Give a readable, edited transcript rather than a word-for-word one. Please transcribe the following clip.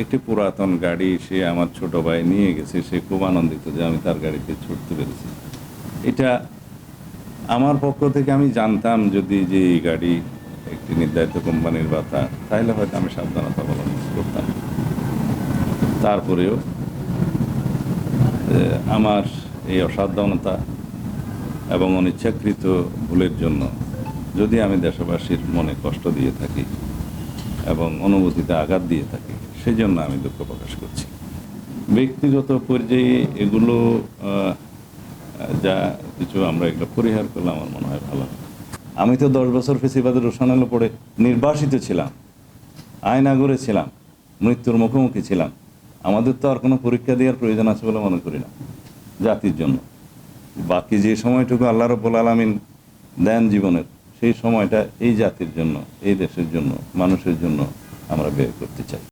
একটি পুরাতন গাড়ি সে আমার ছোট ভাই নিয়ে গেছে, সে খুব আনন্দিত যে আমি তার গাড়িতে ছুটতে পেরেছি। এটা আমার পক্ষ থেকে আমি জানতাম যদি যে এই গাড়ি একটি নির্ধারিত কোম্পানির বা তাহলে হয়তো আমি সাবধানতা অবলম্বন করতাম। তারপরেও আমার এই অসাবধানতা এবং অনিচ্ছাকৃত ভুলের জন্য যদি আমি দেশবাসীর মনে কষ্ট দিয়ে থাকি এবং অনুভূতিতে আঘাত দিয়ে থাকি, সেই জন্য আমি দুঃখ প্রকাশ করছি। ব্যক্তিগত পর্যায়ে এগুলো যা কিছু আমরা এগুলো পরিহার করলে আমার মনে হয় ভালো। আমি তো 10 বছর ফেসিবাদের রোশনালো পড়ে নির্বাসিত ছিলাম, আয়নাগরে ছিলাম, মৃত্যুর মুখোমুখি ছিলাম। আমাদের তো আর কোনো পরীক্ষা দেওয়ার প্রয়োজন আছে বলে মনে করি না জাতির জন্য। বাকি যে সময়টুকু আল্লাহ রাব্বুল আলামিন দেন জীবনের, সেই সময়টা এই জাতির জন্য, এই দেশের জন্য, মানুষের জন্য আমরা ব্যয় করতে চাই।